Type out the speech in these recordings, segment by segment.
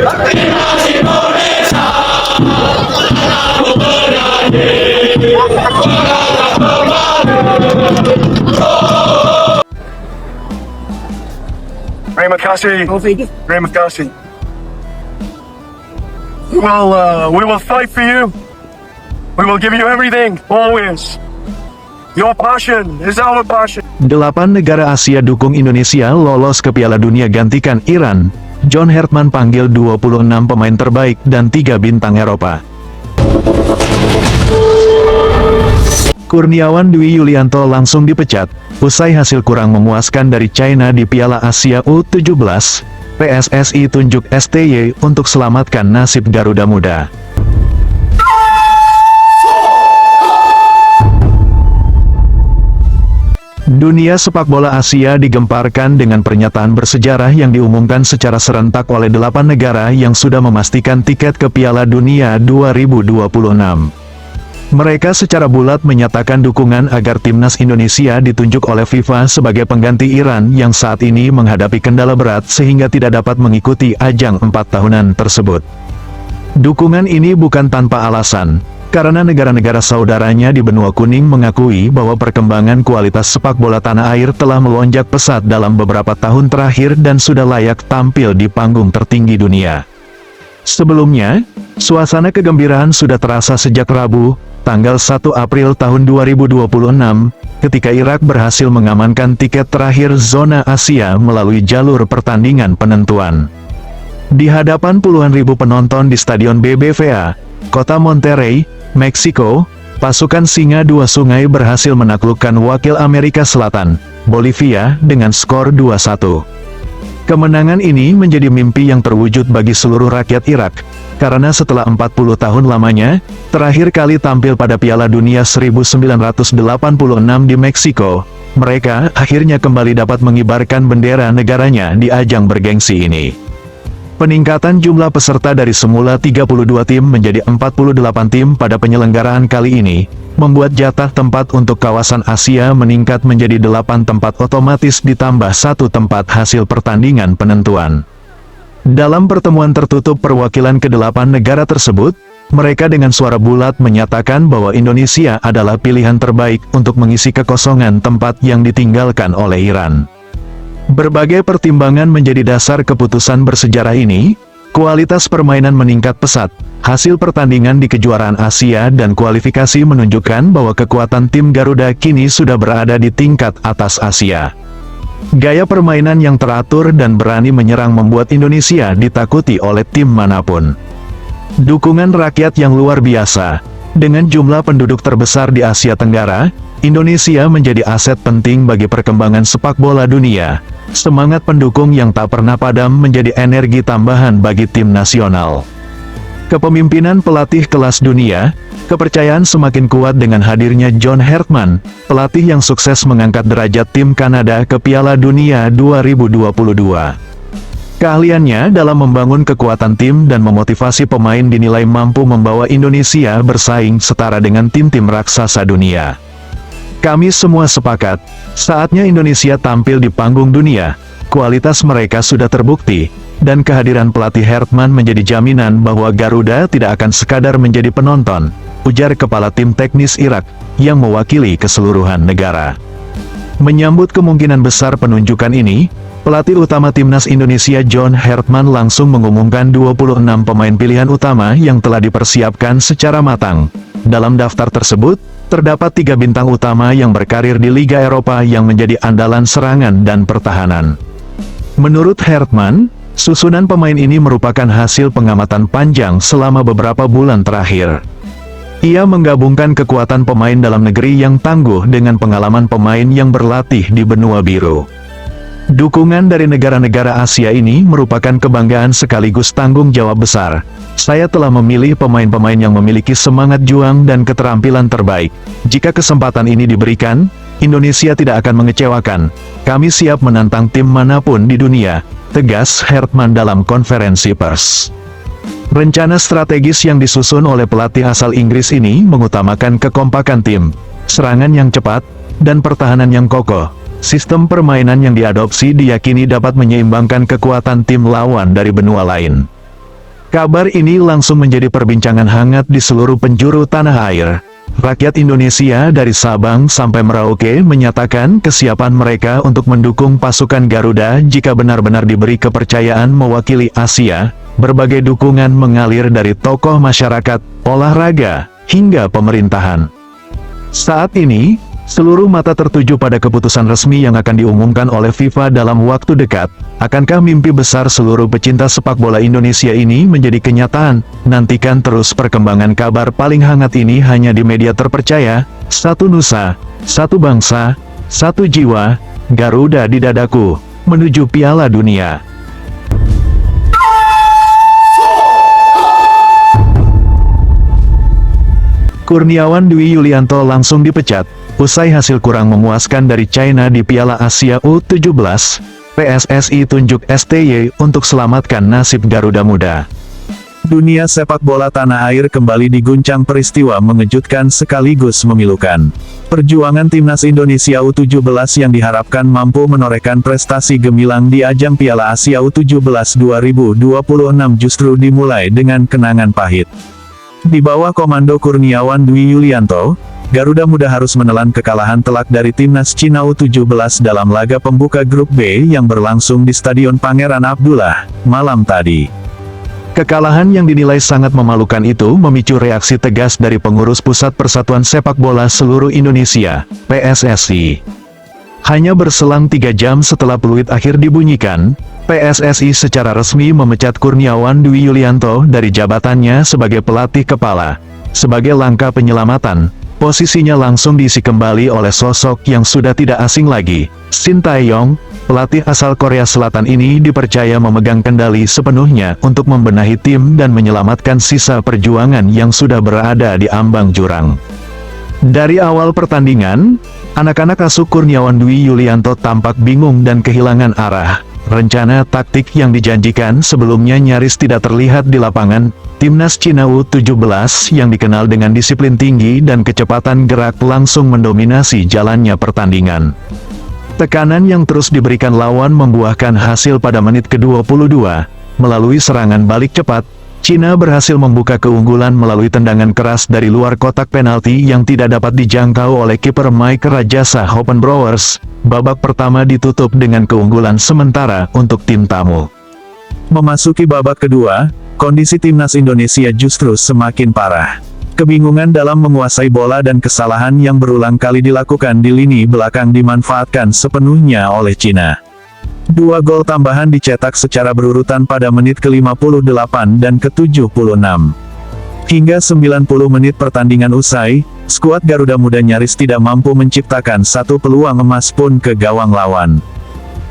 Terima kasih. Terima kasih. We will fight for you. We will give you everything, always. Your passion is our passion. 8 negara Asia dukung Indonesia lolos ke Piala Dunia gantikan Iran. John Hertman panggil 26 pemain terbaik dan 3 bintang Eropa. Kurniawan Dwi Yulianto langsung dipecat, usai hasil kurang memuaskan dari China di Piala Asia U17. PSSI tunjuk STY untuk selamatkan nasib Garuda Muda. Dunia sepak bola Asia digemparkan dengan pernyataan bersejarah yang diumumkan secara serentak oleh 8 negara yang sudah memastikan tiket ke Piala Dunia 2026. Mereka secara bulat menyatakan dukungan agar timnas Indonesia ditunjuk oleh FIFA sebagai pengganti Iran yang saat ini menghadapi kendala berat sehingga tidak dapat mengikuti ajang 4 tahunan tersebut. Dukungan ini bukan tanpa alasan, karena negara-negara saudaranya di benua kuning mengakui bahwa perkembangan kualitas sepak bola tanah air telah melonjak pesat dalam beberapa tahun terakhir dan sudah layak tampil di panggung tertinggi dunia. Sebelumnya, suasana kegembiraan sudah terasa sejak Rabu, tanggal 1 April tahun 2026, ketika Irak berhasil mengamankan tiket terakhir zona Asia melalui jalur pertandingan penentuan. Di hadapan puluhan ribu penonton di Stadion BBVA, Kota Monterrey, Meksiko, pasukan Singa Dua Sungai berhasil menaklukkan wakil Amerika Selatan, Bolivia, dengan skor 2-1. Kemenangan ini menjadi mimpi yang terwujud bagi seluruh rakyat Irak, karena setelah 40 tahun lamanya, terakhir kali tampil pada Piala Dunia 1986 di Meksiko, mereka akhirnya kembali dapat mengibarkan bendera negaranya di ajang bergengsi ini. Peningkatan jumlah peserta dari semula 32 tim menjadi 48 tim pada penyelenggaraan kali ini, membuat jatah tempat untuk kawasan Asia meningkat menjadi 8 tempat otomatis ditambah 1 tempat hasil pertandingan penentuan. Dalam pertemuan tertutup perwakilan ke-8 negara tersebut, mereka dengan suara bulat menyatakan bahwa Indonesia adalah pilihan terbaik untuk mengisi kekosongan tempat yang ditinggalkan oleh Iran. Berbagai pertimbangan menjadi dasar keputusan bersejarah ini. Kualitas permainan meningkat pesat, hasil pertandingan di kejuaraan Asia dan kualifikasi menunjukkan bahwa kekuatan tim Garuda kini sudah berada di tingkat atas Asia. Gaya permainan yang teratur dan berani menyerang membuat Indonesia ditakuti oleh tim manapun. Dukungan rakyat yang luar biasa. Dengan jumlah penduduk terbesar di Asia Tenggara, Indonesia menjadi aset penting bagi perkembangan sepak bola dunia. Semangat pendukung yang tak pernah padam menjadi energi tambahan bagi tim nasional. Kepemimpinan pelatih kelas dunia, kepercayaan semakin kuat dengan hadirnya John Hertman, pelatih yang sukses mengangkat derajat tim Kanada ke Piala Dunia 2022. Keahliannya dalam membangun kekuatan tim dan memotivasi pemain dinilai mampu membawa Indonesia bersaing setara dengan tim-tim raksasa dunia. Kami semua sepakat, saatnya Indonesia tampil di panggung dunia. Kualitas mereka sudah terbukti, dan kehadiran pelatih Hertman menjadi jaminan bahwa Garuda tidak akan sekadar menjadi penonton, ujar Kepala Tim Teknis Irak, yang mewakili keseluruhan negara. Menyambut kemungkinan besar penunjukan ini, pelatih utama Timnas Indonesia John Hertman langsung mengumumkan 26 pemain pilihan utama yang telah dipersiapkan secara matang. Dalam daftar tersebut, terdapat 3 bintang utama yang berkarir di Liga Eropa yang menjadi andalan serangan dan pertahanan. Menurut Hertman, susunan pemain ini merupakan hasil pengamatan panjang selama beberapa bulan terakhir. Ia menggabungkan kekuatan pemain dalam negeri yang tangguh dengan pengalaman pemain yang berlatih di benua biru. Dukungan dari negara-negara Asia ini merupakan kebanggaan sekaligus tanggung jawab besar. Saya telah memilih pemain-pemain yang memiliki semangat juang dan keterampilan terbaik. Jika kesempatan ini diberikan, Indonesia tidak akan mengecewakan. Kami siap menantang tim manapun di dunia, tegas Hertman dalam konferensi pers. Rencana strategis yang disusun oleh pelatih asal Inggris ini mengutamakan kekompakan tim, serangan yang cepat, dan pertahanan yang kokoh. Sistem permainan yang diadopsi diyakini dapat menyeimbangkan kekuatan tim lawan dari benua lain. Kabar ini langsung menjadi perbincangan hangat di seluruh penjuru tanah air. Rakyat Indonesia dari Sabang sampai Merauke menyatakan kesiapan mereka untuk mendukung pasukan Garuda jika benar-benar diberi kepercayaan mewakili Asia. Berbagai dukungan mengalir dari tokoh masyarakat, olahraga, hingga pemerintahan. Saat ini, seluruh mata tertuju pada keputusan resmi yang akan diumumkan oleh FIFA dalam waktu dekat. Akankah mimpi besar seluruh pecinta sepak bola Indonesia ini menjadi kenyataan? Nantikan terus perkembangan kabar paling hangat ini hanya di media terpercaya. Satu nusa, satu bangsa, satu jiwa, Garuda di dadaku, menuju Piala Dunia. Kurniawan Dwi Yulianto langsung dipecat, usai hasil kurang memuaskan dari China di Piala Asia U17. PSSI tunjuk STY untuk selamatkan nasib Garuda Muda. Dunia sepak bola tanah air kembali diguncang peristiwa mengejutkan sekaligus memilukan. Perjuangan timnas Indonesia U17 yang diharapkan mampu menorehkan prestasi gemilang di ajang Piala Asia U17 2026 justru dimulai dengan kenangan pahit. Di bawah komando Kurniawan Dwi Yulianto, Garuda Muda harus menelan kekalahan telak dari timnas Cina U17 dalam laga pembuka grup B yang berlangsung di Stadion Pangeran Abdullah, malam tadi. Kekalahan yang dinilai sangat memalukan itu memicu reaksi tegas dari pengurus Pusat Persatuan Sepak Bola Seluruh Indonesia, PSSI. Hanya berselang 3 jam setelah peluit akhir dibunyikan, PSSI secara resmi memecat Kurniawan Dwi Yulianto dari jabatannya sebagai pelatih kepala. Sebagai langkah penyelamatan, posisinya langsung diisi kembali oleh sosok yang sudah tidak asing lagi. Shin Tae-yong, pelatih asal Korea Selatan ini dipercaya memegang kendali sepenuhnya untuk membenahi tim dan menyelamatkan sisa perjuangan yang sudah berada di ambang jurang. Dari awal pertandingan, anak-anak asuh Kurniawan Dwi Yulianto tampak bingung dan kehilangan arah. Rencana taktik yang dijanjikan sebelumnya nyaris tidak terlihat di lapangan. Timnas Cina U17 yang dikenal dengan disiplin tinggi dan kecepatan gerak langsung mendominasi jalannya pertandingan. Tekanan yang terus diberikan lawan membuahkan hasil pada menit ke-22. Melalui serangan balik cepat, Cina berhasil membuka keunggulan melalui tendangan keras dari luar kotak penalti yang tidak dapat dijangkau oleh kiper Mike Rajasa Hoppenbrouwers. Babak pertama ditutup dengan keunggulan sementara untuk tim tamu. Memasuki babak kedua, kondisi timnas Indonesia justru semakin parah. Kebingungan dalam menguasai bola dan kesalahan yang berulang kali dilakukan di lini belakang dimanfaatkan sepenuhnya oleh Cina. 2 gol tambahan dicetak secara berurutan pada menit ke-58 dan ke-76. Hingga 90 menit pertandingan usai, skuad Garuda Muda nyaris tidak mampu menciptakan satu peluang emas pun ke gawang lawan.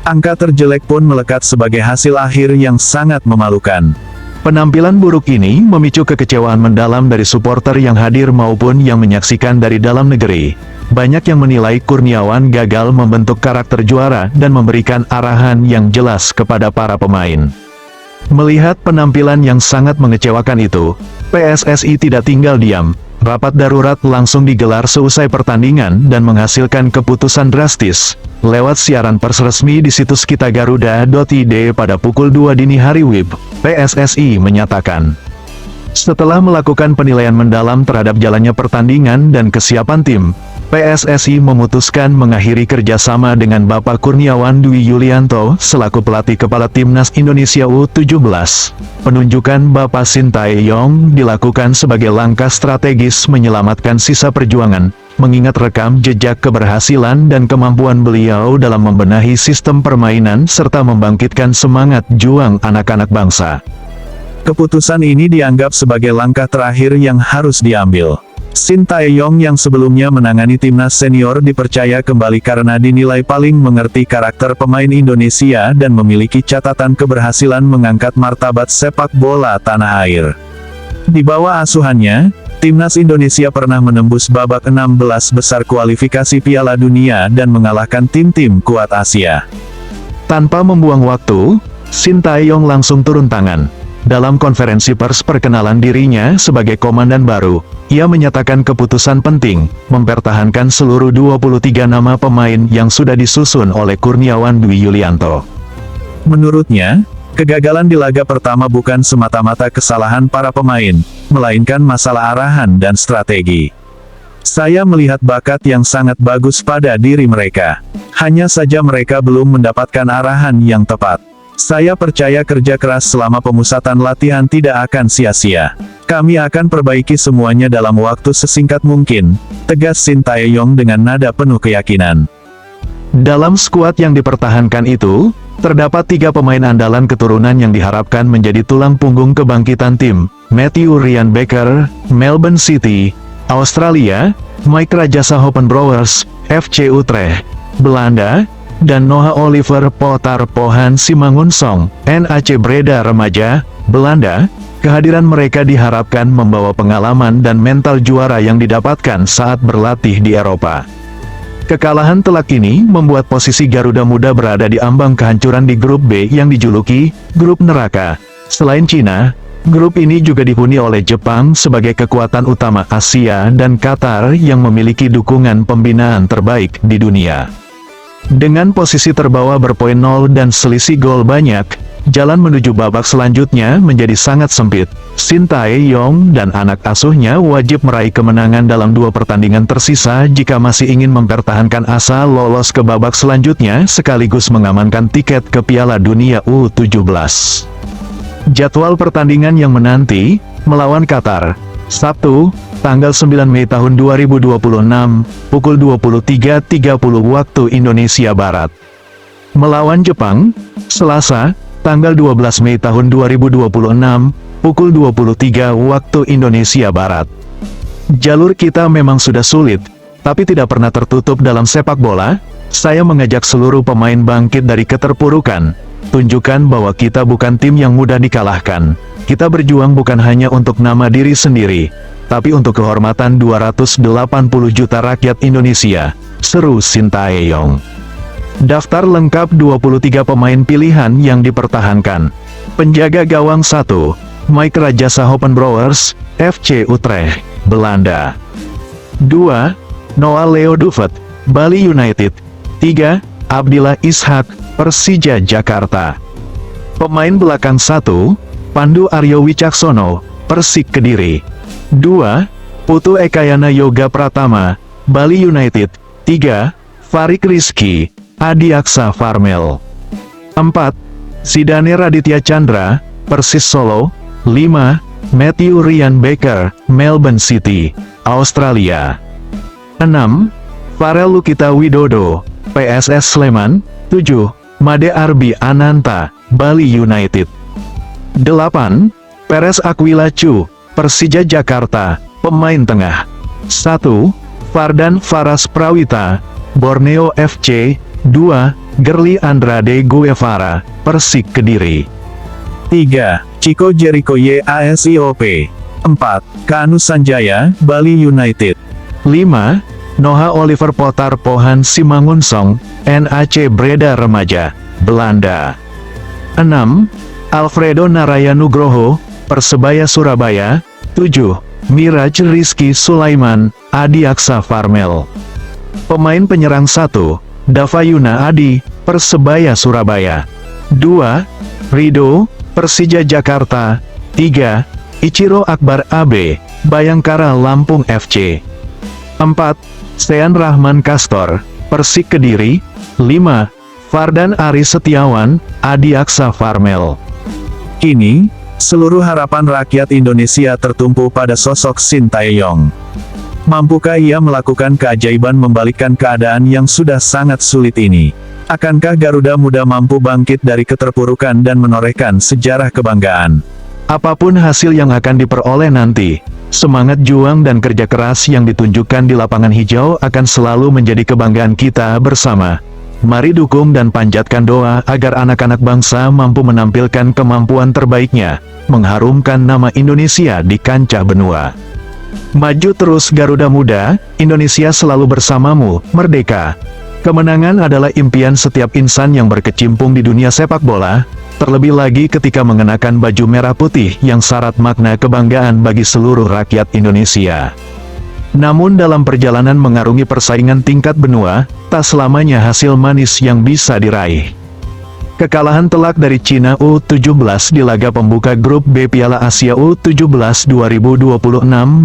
Angka terjelek pun melekat sebagai hasil akhir yang sangat memalukan. Penampilan buruk ini memicu kekecewaan mendalam dari supporter yang hadir maupun yang menyaksikan dari dalam negeri. Banyak yang menilai Kurniawan gagal membentuk karakter juara dan memberikan arahan yang jelas kepada para pemain. Melihat penampilan yang sangat mengecewakan itu, PSSI tidak tinggal diam. Rapat darurat langsung digelar seusai pertandingan dan menghasilkan keputusan drastis. Lewat siaran pers resmi di situs kitagaruda.id pada pukul 2 dini hari WIB, PSSI menyatakan, setelah melakukan penilaian mendalam terhadap jalannya pertandingan dan kesiapan tim, PSSI memutuskan mengakhiri kerjasama dengan Bapak Kurniawan Dwi Yulianto selaku pelatih kepala timnas Indonesia U17. Penunjukan Bapak Shin Tae-yong dilakukan sebagai langkah strategis menyelamatkan sisa perjuangan, mengingat rekam jejak keberhasilan dan kemampuan beliau dalam membenahi sistem permainan serta membangkitkan semangat juang anak-anak bangsa. Keputusan ini dianggap sebagai langkah terakhir yang harus diambil. Shin Tae-yong yang sebelumnya menangani timnas senior dipercaya kembali karena dinilai paling mengerti karakter pemain Indonesia dan memiliki catatan keberhasilan mengangkat martabat sepak bola tanah air. Di bawah asuhannya, timnas Indonesia pernah menembus babak 16 besar kualifikasi Piala Dunia dan mengalahkan tim-tim kuat Asia. Tanpa membuang waktu, Shin Tae-yong langsung turun tangan. Dalam konferensi pers perkenalan dirinya sebagai komandan baru, ia menyatakan keputusan penting, mempertahankan seluruh 23 nama pemain yang sudah disusun oleh Kurniawan Dwi Yulianto. Menurutnya, Kegagalan di laga pertama bukan semata-mata kesalahan para pemain, melainkan masalah arahan dan strategi. Saya melihat bakat yang sangat bagus pada diri mereka. Hanya saja mereka belum mendapatkan arahan yang tepat. Saya percaya kerja keras selama pemusatan latihan tidak akan sia-sia. Kami akan perbaiki semuanya dalam waktu sesingkat mungkin, tegas Shin Tae-yong dengan nada penuh keyakinan. Dalam skuad yang dipertahankan itu, terdapat 3 pemain andalan keturunan yang diharapkan menjadi tulang punggung kebangkitan tim: Matthew Ryan Baker, Melbourne City, Australia; Mike Rajasa Hopenbrouwers, FC Utrecht, Belanda; dan Noah Oliver Potar Pohan Simangunsong, NAC Breda Remaja, Belanda. Kehadiran mereka diharapkan membawa pengalaman dan mental juara yang didapatkan saat berlatih di Eropa. Kekalahan telak ini membuat posisi Garuda Muda berada di ambang kehancuran di grup B yang dijuluki grup neraka. Selain Cina, grup ini juga dihuni oleh Jepang sebagai kekuatan utama Asia dan Qatar yang memiliki dukungan pembinaan terbaik di dunia. Dengan posisi terbawa berpoin 0 dan selisih gol banyak, jalan menuju babak selanjutnya menjadi sangat sempit. Shin Tae-yong dan anak asuhnya wajib meraih kemenangan dalam 2 pertandingan tersisa jika masih ingin mempertahankan asa lolos ke babak selanjutnya sekaligus mengamankan tiket ke Piala Dunia U17. Jadwal pertandingan yang menanti, melawan Qatar, Sabtu, tanggal 9 Mei tahun 2026, pukul 23.30 waktu Indonesia Barat. Melawan Jepang, Selasa, tanggal 12 Mei tahun 2026, pukul 23 waktu Indonesia Barat. Jalur kita memang sudah sulit, tapi tidak pernah tertutup dalam sepak bola. Saya mengajak seluruh pemain bangkit dari keterpurukan. Tunjukkan bahwa kita bukan tim yang mudah dikalahkan. Kita berjuang bukan hanya untuk nama diri sendiri, tapi untuk kehormatan 280 juta rakyat Indonesia, seru Shin Tae-yong. Daftar lengkap 23 pemain pilihan yang dipertahankan. Penjaga gawang 1, Mike Rajasa Hopenbrouwers, FC Utrecht, Belanda. 2, Noah Leo Duvet, Bali United. 3, Abdillah Ishak, Persija Jakarta. Pemain belakang 1, Pandu Aryo Wicaksono, Persik Kediri. 2, Putu Ekayana Yoga Pratama, Bali United. 3, Farik Rizky, Adiaksa Farmel. 4, Zidane Raditya Chandra, Persis Solo. 5, Matthew Ryan Baker, Melbourne City, Australia. 6, Farel Lukita Widodo, PSS Sleman. 7, Made Arbi Ananta, Bali United. 8, Perez Aquila Chu, Persija Jakarta, pemain tengah. 1, Fardan Faras Prawita, Borneo FC. 2, Gerli Andrade Guevara, Persik Kediri. 3, Chico Jericho YASIOP. 4, Kanu Sanjaya, Bali United. 5, Noah Oliver Potar Pohan Simangunsong, NAC Breda Remaja, Belanda. 6, Alfredo Narayanugroho, Persebaya Surabaya. 7, Miraj Rizky Sulaiman, Adiaksa Farmel. Pemain penyerang 1, Davayuna Adi, Persebaya Surabaya. 2, Rido, Persija Jakarta. 3, Ichiro Akbar AB, Bayangkara Lampung FC. 4, Sean Rahman Kastor, Persik Kediri. 5, Fardan Ari Setiawan, Adiaksa Farmel. Kini, seluruh harapan rakyat Indonesia tertumpu pada sosok Shin Tae-yong. Mampukah ia melakukan keajaiban membalikkan keadaan yang sudah sangat sulit ini? Akankah Garuda Muda mampu bangkit dari keterpurukan dan menorehkan sejarah kebanggaan? Apapun hasil yang akan diperoleh nanti, semangat juang dan kerja keras yang ditunjukkan di lapangan hijau akan selalu menjadi kebanggaan kita bersama. Mari dukung dan panjatkan doa agar anak-anak bangsa mampu menampilkan kemampuan terbaiknya, mengharumkan nama Indonesia di kancah benua. Maju terus Garuda Muda, Indonesia selalu bersamamu, merdeka. Kemenangan adalah impian setiap insan yang berkecimpung di dunia sepak bola, terlebih lagi ketika mengenakan baju merah putih yang syarat makna kebanggaan bagi seluruh rakyat Indonesia. Namun dalam perjalanan mengarungi persaingan tingkat benua, tak selamanya hasil manis yang bisa diraih. Kekalahan telak dari Cina U17 di laga pembuka grup B Piala Asia U17 2026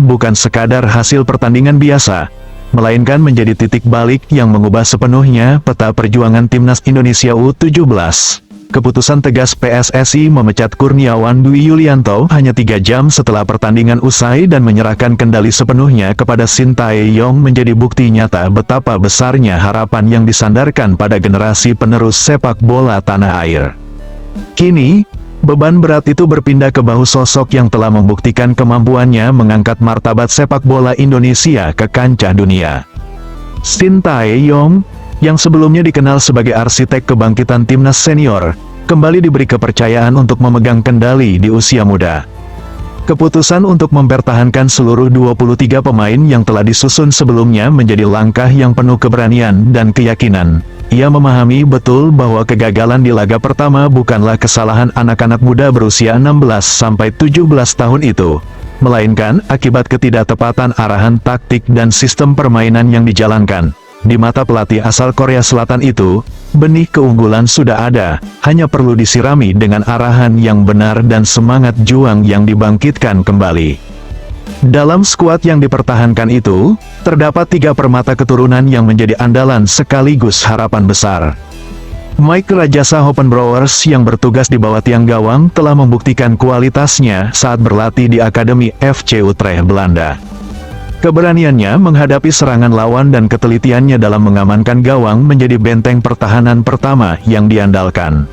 bukan sekadar hasil pertandingan biasa, melainkan menjadi titik balik yang mengubah sepenuhnya peta perjuangan timnas Indonesia U17. Keputusan tegas PSSI memecat Kurniawan Dwi Yulianto hanya 3 jam setelah pertandingan usai dan menyerahkan kendali sepenuhnya kepada Shin Tae-yong menjadi bukti nyata betapa besarnya harapan yang disandarkan pada generasi penerus sepak bola tanah air. Kini, beban berat itu berpindah ke bahu sosok yang telah membuktikan kemampuannya mengangkat martabat sepak bola Indonesia ke kancah dunia. Shin Tae-yong, yang sebelumnya dikenal sebagai arsitek kebangkitan timnas senior, kembali diberi kepercayaan untuk memegang kendali di usia muda. Keputusan untuk mempertahankan seluruh 23 pemain yang telah disusun sebelumnya menjadi langkah yang penuh keberanian dan keyakinan. Ia memahami betul bahwa kegagalan di laga pertama bukanlah kesalahan anak-anak muda berusia 16-17 tahun itu, melainkan akibat ketidaktepatan arahan taktik dan sistem permainan yang dijalankan. Di mata pelatih asal Korea Selatan itu, benih keunggulan sudah ada, hanya perlu disirami dengan arahan yang benar dan semangat juang yang dibangkitkan kembali. Dalam skuad yang dipertahankan itu, terdapat 3 permata keturunan yang menjadi andalan sekaligus harapan besar. Mike Rajasa Hoppenbrouwers yang bertugas di bawah tiang gawang telah membuktikan kualitasnya saat berlatih di Akademi FC Utrecht, Belanda. Keberaniannya menghadapi serangan lawan dan ketelitiannya dalam mengamankan gawang menjadi benteng pertahanan pertama yang diandalkan.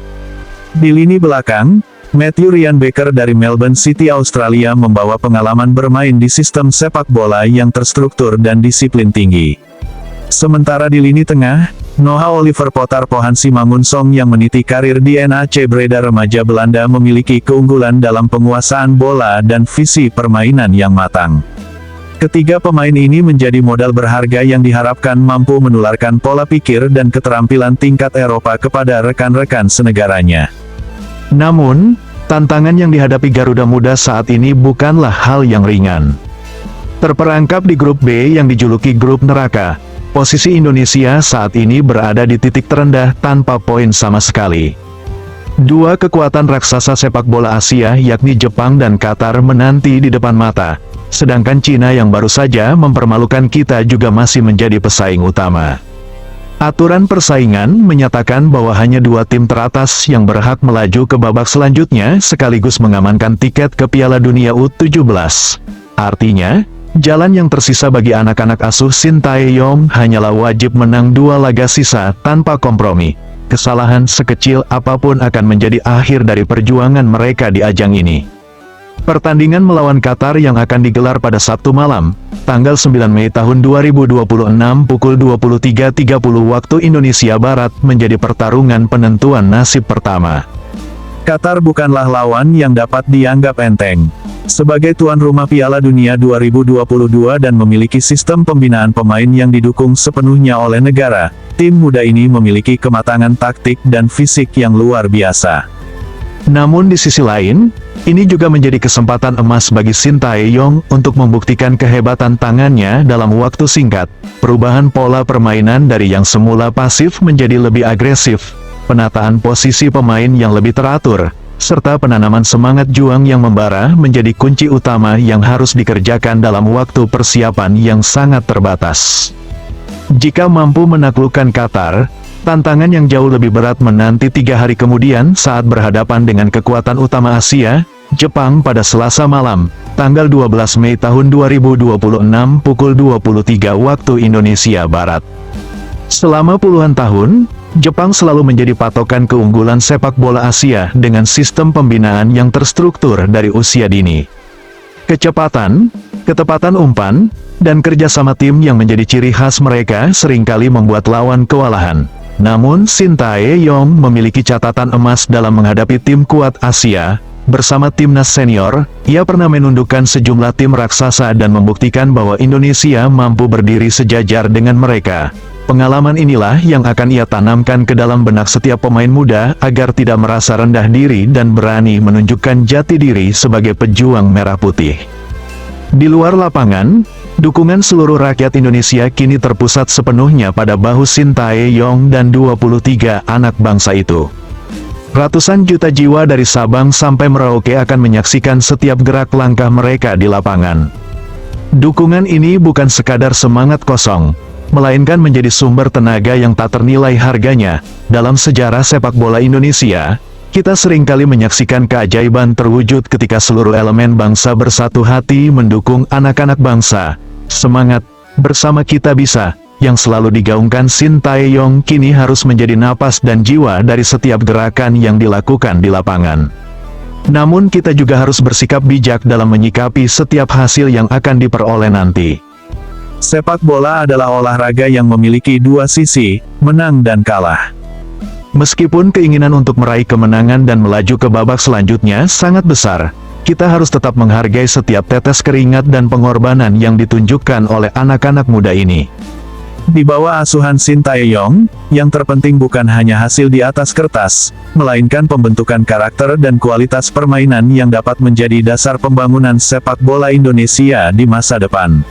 Di lini belakang, Matthew Ryan Baker dari Melbourne City, Australia membawa pengalaman bermain di sistem sepak bola yang terstruktur dan disiplin tinggi. Sementara di lini tengah, Noah Oliver Potar Pohan Simangunsong yang meniti karir di NAC Breda remaja Belanda memiliki keunggulan dalam penguasaan bola dan visi permainan yang matang. Ketiga pemain ini menjadi modal berharga yang diharapkan mampu menularkan pola pikir dan keterampilan tingkat Eropa kepada rekan-rekan senegaranya. Namun, tantangan yang dihadapi Garuda Muda saat ini bukanlah hal yang ringan. Terperangkap di grup B yang dijuluki grup neraka, posisi Indonesia saat ini berada di titik terendah tanpa poin sama sekali. 2 kekuatan raksasa sepak bola Asia yakni Jepang dan Qatar menanti di depan mata. Sedangkan Cina yang baru saja mempermalukan kita juga masih menjadi pesaing utama. Aturan persaingan menyatakan bahwa hanya 2 tim teratas yang berhak melaju ke babak selanjutnya sekaligus mengamankan tiket ke Piala Dunia U17. Artinya, jalan yang tersisa bagi anak-anak asuh Shin Tae-yong hanyalah wajib menang 2 laga sisa tanpa kompromi. Kesalahan sekecil apapun akan menjadi akhir dari perjuangan mereka di ajang ini. Pertandingan melawan Qatar yang akan digelar pada Sabtu malam, tanggal 9 Mei tahun 2026 pukul 23.30 waktu Indonesia Barat menjadi pertarungan penentuan nasib pertama. Qatar bukanlah lawan yang dapat dianggap enteng. Sebagai tuan rumah Piala Dunia 2022 dan memiliki sistem pembinaan pemain yang didukung sepenuhnya oleh negara, tim muda ini memiliki kematangan taktik dan fisik yang luar biasa. Namun di sisi lain, ini juga menjadi kesempatan emas bagi Shin Tae-yong untuk membuktikan kehebatan tangannya dalam waktu singkat. Perubahan pola permainan dari yang semula pasif menjadi lebih agresif, penataan posisi pemain yang lebih teratur, serta penanaman semangat juang yang membara menjadi kunci utama yang harus dikerjakan dalam waktu persiapan yang sangat terbatas. Jika mampu menaklukkan Qatar, tantangan yang jauh lebih berat menanti 3 hari kemudian saat berhadapan dengan kekuatan utama Asia, Jepang pada Selasa malam, tanggal 12 Mei tahun 2026 pukul 23 waktu Indonesia Barat. Selama puluhan tahun, Jepang selalu menjadi patokan keunggulan sepak bola Asia dengan sistem pembinaan yang terstruktur dari usia dini. Kecepatan, ketepatan umpan, dan kerjasama tim yang menjadi ciri khas mereka seringkali membuat lawan kewalahan. Namun Shin Tae-yong memiliki catatan emas dalam menghadapi tim kuat Asia. Bersama timnas senior, ia pernah menundukkan sejumlah tim raksasa dan membuktikan bahwa Indonesia mampu berdiri sejajar dengan mereka. Pengalaman inilah yang akan ia tanamkan ke dalam benak setiap pemain muda agar tidak merasa rendah diri dan berani menunjukkan jati diri sebagai pejuang merah putih. Di luar lapangan, dukungan seluruh rakyat Indonesia kini terpusat sepenuhnya pada bahu Shin Tae-yong dan 23 anak bangsa itu. Ratusan juta jiwa dari Sabang sampai Merauke akan menyaksikan setiap gerak langkah mereka di lapangan. Dukungan ini bukan sekadar semangat kosong, melainkan menjadi sumber tenaga yang tak ternilai harganya. Dalam sejarah sepak bola Indonesia, kita seringkali menyaksikan keajaiban terwujud ketika seluruh elemen bangsa bersatu hati mendukung anak-anak bangsa. Semangat, bersama kita bisa, yang selalu digaungkan Sintayong kini harus menjadi napas dan jiwa dari setiap gerakan yang dilakukan di lapangan. Namun kita juga harus bersikap bijak dalam menyikapi setiap hasil yang akan diperoleh nanti. Sepak bola adalah olahraga yang memiliki dua sisi, menang dan kalah. Meskipun keinginan untuk meraih kemenangan dan melaju ke babak selanjutnya sangat besar, kita harus tetap menghargai setiap tetes keringat dan pengorbanan yang ditunjukkan oleh anak-anak muda ini. Di bawah asuhan Sintayong, yang terpenting bukan hanya hasil di atas kertas, melainkan pembentukan karakter dan kualitas permainan yang dapat menjadi dasar pembangunan sepak bola Indonesia di masa depan.